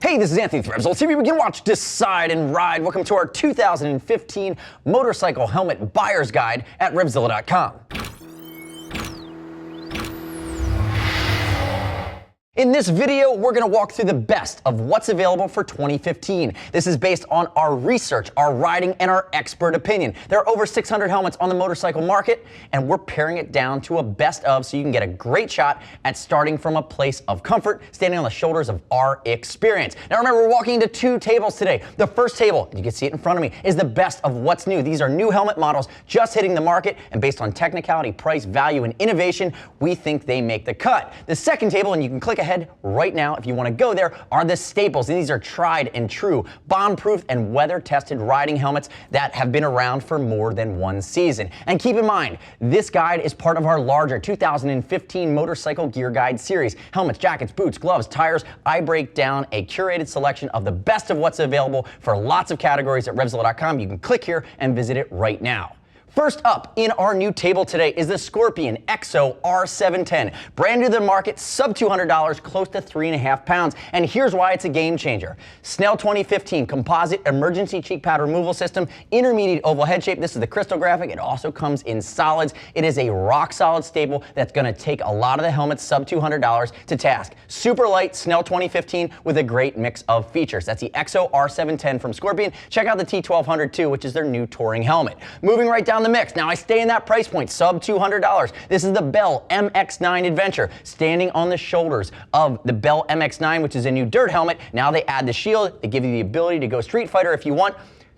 Hey, this is Anthony with RevZilla TV. We can watch, decide, and ride. Welcome to our 2015 Motorcycle Helmet Buyer's Guide at RevZilla.com. In this video, we're going to walk through the best of what's available for 2015. This is based on our research, our riding, and our expert opinion. There are over 600 helmets on the motorcycle market, and we're paring it down to a best of so you can get a great shot at starting from a place of comfort, standing on the shoulders of our experience. Now remember, we're walking into two tables today. The first table, you can see it in front of me, is the best of what's new. These are new helmet models just hitting the market, and based on technicality, price, value, and innovation, we think they make the cut. The second table, and you can click ahead right now if you want to go there, are the staples. And these are tried and true, bomb-proof and weather-tested riding helmets that have been around for more than one season. And keep in mind, this guide is part of our larger 2015 Motorcycle Gear Guide series. Helmets, jackets, boots, gloves, tires. I break down a curated selection of the best of what's available for lots of categories at RevZilla.com. You can click here and visit it right now. First up in our new table today is the Scorpion XO R710. Brand new to the market, sub $200, close to 3.5 pounds. And here's why it's a game changer. Snell 2015 composite emergency cheek pad removal system, intermediate oval head shape. This is the crystal graphic. It also comes in solids. It is a rock solid staple that's going to take a lot of the helmets sub $200 to task. Super light Snell 2015 with a great mix of features. That's the XO R710 from Scorpion. Check out the T1200 too, which is their new touring helmet. Moving right down the mix. Now I stay in that price point, sub $200. This is the Bell MX9 Adventure, standing on the shoulders of the Bell MX9, which is a new dirt helmet. Now they add the shield. They give you the ability to go Street Fighter if you want.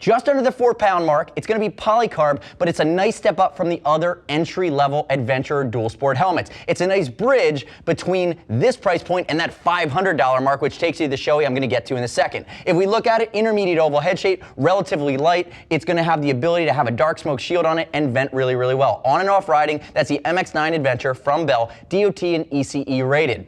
Just under the 4-pound mark. It's going to be polycarb, but it's a nice step up from the other entry-level adventure dual sport helmets. It's a nice bridge between this price point and that $500 mark, which takes you to the Shoei I'm going to get to in a second. If we look at it, intermediate oval head shape, relatively light. It's going to have the ability to have a dark smoke shield on it and vent really, really well. On and off riding, that's the MX9 Adventure from Bell, DOT and ECE rated.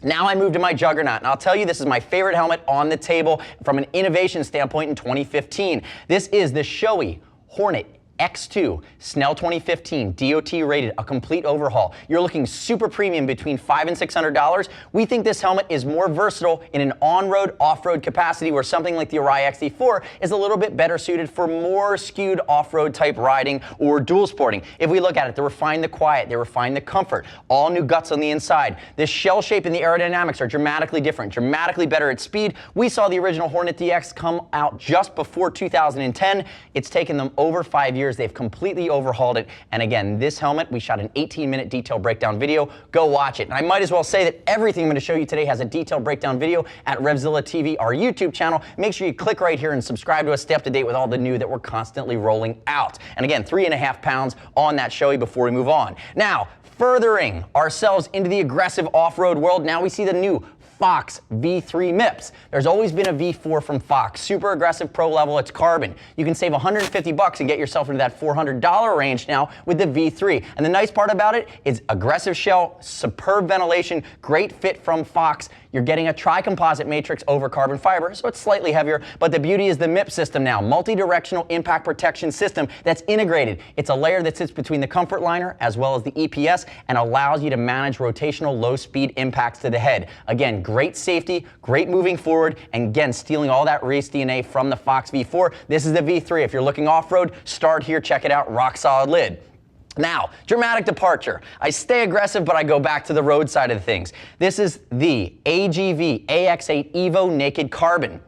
Now I move to my juggernaut, and I'll tell you this is my favorite helmet on the table from an innovation standpoint in 2015. This is the Shoei Hornet X2 Snell 2015 DOT rated, a complete overhaul. You're looking super premium between $500 and $600. We think this helmet is more versatile in an on-road, off-road capacity where something like the Arai XD4 is a little bit better suited for more skewed off-road type riding or dual sporting. If we look at it, they refine the quiet, they refine the comfort, all new guts on the inside. The shell shape and the aerodynamics are dramatically different, dramatically better at speed. We saw the original Hornet DX come out just before 2010. It's taken them over 5 years. They've completely overhauled it. And again, this helmet, we shot an 18-minute detailed breakdown video. Go watch it. And I might as well say that everything I'm going to show you today has a detailed breakdown video at RevZilla TV, our YouTube channel. Make sure you click right here and subscribe to us, stay up to date with all the new that we're constantly rolling out. And again, 3.5 pounds on that Shoei before we move on. Now, furthering ourselves into the aggressive off-road world, now we see the new Fox V3 MIPS. There's always been a V4 from Fox. Super aggressive pro level, it's carbon. You can save $150 and get yourself into that $400 range now with the V3. And the nice part about it is aggressive shell, superb ventilation, great fit from Fox. You're getting a tri-composite matrix over carbon fiber, so it's slightly heavier, but the beauty is the MIPS system now, multi-directional impact protection system that's integrated. It's a layer that sits between the comfort liner as well as the EPS and allows you to manage rotational low-speed impacts to the head. Again, great safety, great moving forward, and again, stealing all that race DNA from the Fox V4. This is the V3. If you're looking off-road, start here, check it out, rock solid lid. Now, dramatic departure. I stay aggressive, but I go back to the road side of things. This is the AGV AX8 Evo Naked Carbon.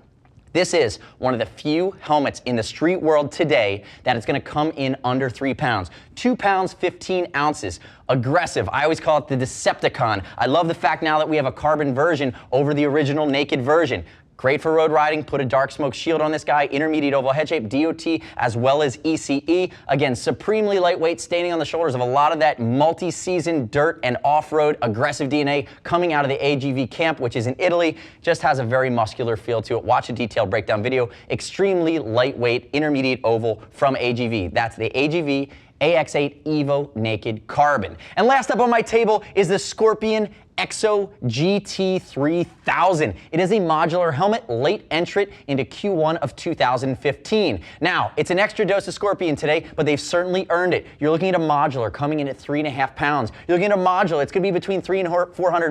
This is one of the few helmets in the street world today that is going to come in under 3 pounds. 2 pounds, 15 ounces. Aggressive. I always call it the Decepticon. I love the fact now that we have a carbon version over the original naked version. Great for road riding. Put a dark smoke shield on this guy. Intermediate oval head shape, DOT, as well as ECE. Again, supremely lightweight, standing on the shoulders of a lot of that multi-season dirt and off-road aggressive DNA coming out of the AGV camp, which is in Italy. Just has a very muscular feel to it. Watch a detailed breakdown video. Extremely lightweight, intermediate oval from AGV. That's the AGV AX8 Evo Naked Carbon. And last up on my table is the Scorpion Exo GT3000. It is a modular helmet, late entrant into Q1 of 2015. Now, it's an extra dose of Scorpion today, but they've certainly earned it. You're looking at a modular coming in at 3.5 pounds. You're looking at a modular, it's gonna be between $300 and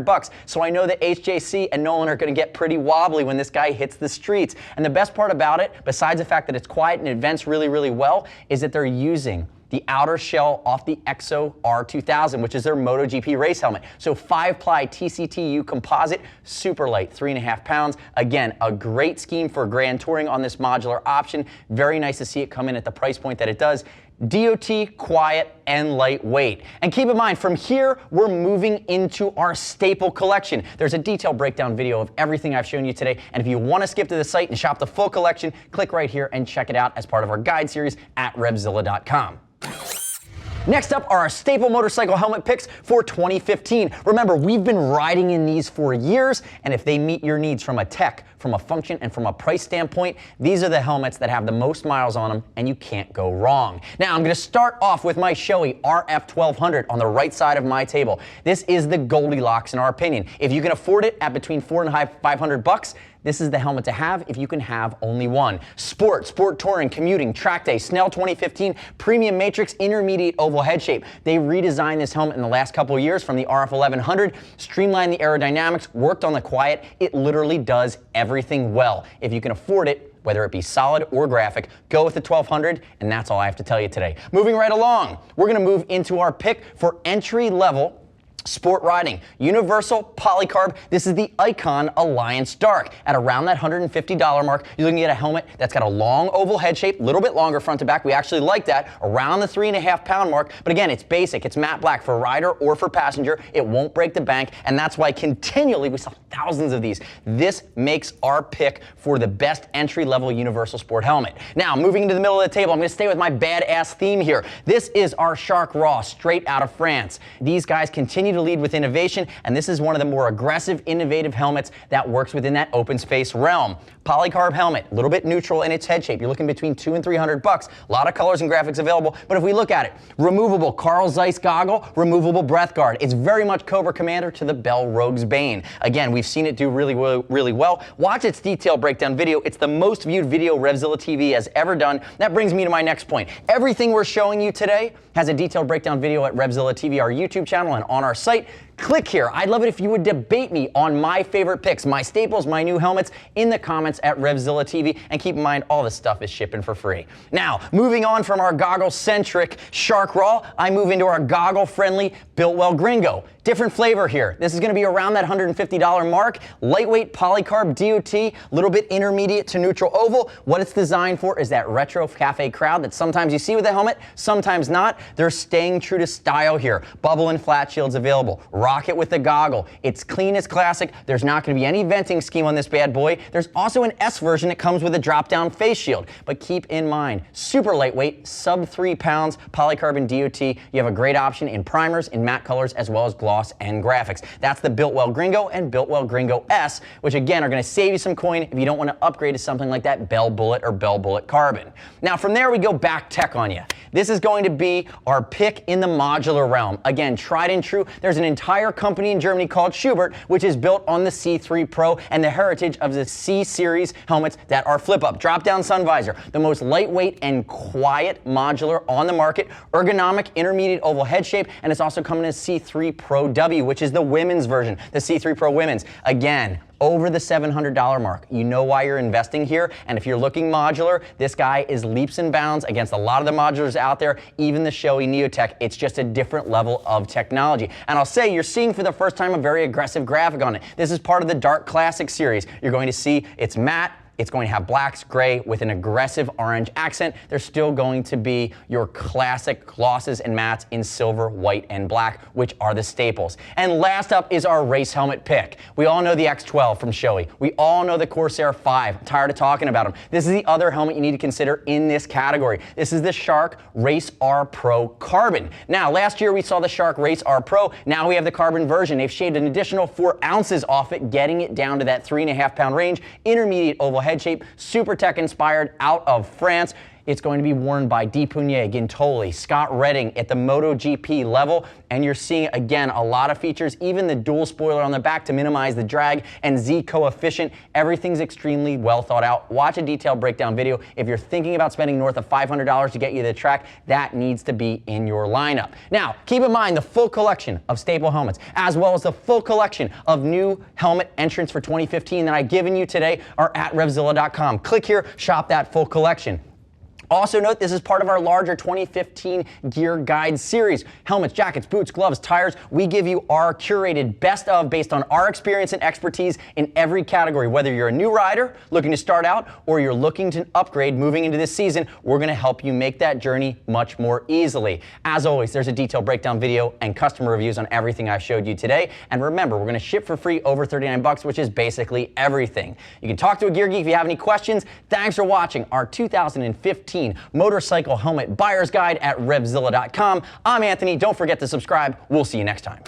$400. So I know that HJC and Nolan are gonna get pretty wobbly when this guy hits the streets. And the best part about it, besides the fact that it's quiet and it vents really, really well, is that they're using the outer shell off the Exo R2000, which is their MotoGP race helmet. So 5-ply TCTU composite, super light, 3.5 pounds. Again, a great scheme for Grand Touring on this modular option. Very nice to see it come in at the price point that it does. DOT, quiet, and lightweight. And keep in mind, from here, we're moving into our staple collection. There's a detailed breakdown video of everything I've shown you today, and if you want to skip to the site and shop the full collection, click right here and check it out as part of our guide series at RevZilla.com. Next up are our staple motorcycle helmet picks for 2015. Remember, we've been riding in these for years, and if they meet your needs from a tech, from a function, and from a price standpoint, these are the helmets that have the most miles on them, and you can't go wrong. Now, I'm gonna start off with my Shoei RF1200 on the right side of my table. This is the Goldilocks in our opinion. If you can afford it at between $400 and $500, this is the helmet to have if you can have only one. Sport touring, commuting, track day, Snell 2015, premium matrix, intermediate oval head shape. They redesigned this helmet in the last couple of years from the RF1100, streamlined the aerodynamics, worked on the quiet. It literally does everything well. If you can afford it, whether it be solid or graphic, go with the 1200, and that's all I have to tell you today. Moving right along, we're gonna move into our pick for entry-level sport riding. Universal Polycarb. This is the Icon Alliance Dark. At around that $150 mark, you're looking at a helmet that's got a long oval head shape, a little bit longer front to back. We actually like that, around the 3.5 pound mark. But again, it's basic. It's matte black for rider or for passenger. It won't break the bank, and that's why continually we sell thousands of these. This makes our pick for the best entry-level Universal Sport helmet. Now, moving into the middle of the table, I'm going to stay with my badass theme here. This is our Shark Raw, straight out of France. These guys continue to lead with innovation, and this is one of the more aggressive, innovative helmets that works within that open space realm. Polycarb helmet, a little bit neutral in its head shape. You're looking between $200 and $300. A lot of colors and graphics available, but if we look at it, removable Carl Zeiss goggle, removable breath guard. It's very much Cobra Commander to the Bell Rogue's Bane. Again, we've seen it do really well. Watch its detailed breakdown video. It's the most viewed video RevZilla TV has ever done. That brings me to my next point. Everything we're showing you today has a detailed breakdown video at RevZilla TV, our YouTube channel, and on our site. Click here. I'd love it if you would debate me on my favorite picks, my staples, my new helmets in the comments at RevZilla TV, and keep in mind all this stuff is shipping for free. Now, moving on from our goggle-centric Shark Raw, I move into our goggle-friendly Biltwell Gringo. Different flavor here. This is going to be around that $150 mark. Lightweight polycarb DOT, a little bit intermediate to neutral oval. What it's designed for is that retro cafe crowd that sometimes you see with the helmet, sometimes not. They're staying true to style here. Bubble and flat shields available. Rock it with the goggle. It's clean as classic. There's not going to be any venting scheme on this bad boy. There's also an S version that comes with a drop-down face shield. But keep in mind, super lightweight, sub 3 pounds, polycarbon DOT. You have a great option in primers, in matte colors, as well as gloss and graphics. That's the Biltwell Gringo and Biltwell Gringo S, which again are going to save you some coin if you don't want to upgrade to something like that Bell Bullet or Bell Bullet Carbon. Now from there we go back tech on you. This is going to be our pick in the modular realm. Again, tried and true. There's an entire company in Germany called Schubert, which is built on the C3 Pro and the heritage of the C series helmets that are flip up, drop down sun visor, the most lightweight and quiet modular on the market, ergonomic intermediate oval head shape, and it's also coming in a C3 Pro W, which is the women's version, the C3 Pro Women's. Again, over the $700 mark. You know why you're investing here, and if you're looking modular, this guy is leaps and bounds against a lot of the modulars out there, even the Shoei Neotech. It's just a different level of technology. And I'll say, you're seeing for the first time a very aggressive graphic on it. This is part of the Dark Classic series. You're going to see it's matte, it's going to have blacks, gray with an aggressive orange accent. There's still going to be your classic glosses and mattes in silver, white, and black, which are the staples. And last up is our race helmet pick. We all know the X12 from Shoei. We all know the Corsair 5. I'm tired of talking about them. This is the other helmet you need to consider in this category. This is the Shark Race R Pro Carbon. Now, last year we saw the Shark Race R Pro. Now we have the carbon version. They've shaved an additional 4 ounces off it, getting it down to that 3.5 pound range, intermediate oval head shape, super tech inspired, out of France. It's going to be worn by DePugny, Gintoli, Scott Redding at the MotoGP level, and you're seeing, again, a lot of features, even the dual spoiler on the back to minimize the drag and Z coefficient. Everything's extremely well thought out. Watch a detailed breakdown video. If you're thinking about spending north of $500 to get you the track, that needs to be in your lineup. Now, keep in mind the full collection of staple helmets, as well as the full collection of new helmet entrants for 2015 that I've given you today are at RevZilla.com. Click here, shop that full collection. Also note, this is part of our larger 2015 gear guide series. Helmets, jackets, boots, gloves, tires. We give you our curated best of based on our experience and expertise in every category. Whether you're a new rider looking to start out or you're looking to upgrade moving into this season, we're going to help you make that journey much more easily. As always, there's a detailed breakdown video and customer reviews on everything I showed you today. And remember, we're going to ship for free over 39 bucks, which is basically everything. You can talk to a gear geek if you have any questions. Thanks for watching our 2015 motorcycle helmet buyer's guide at RevZilla.com. I'm Anthony. Don't forget to subscribe. We'll see you next time.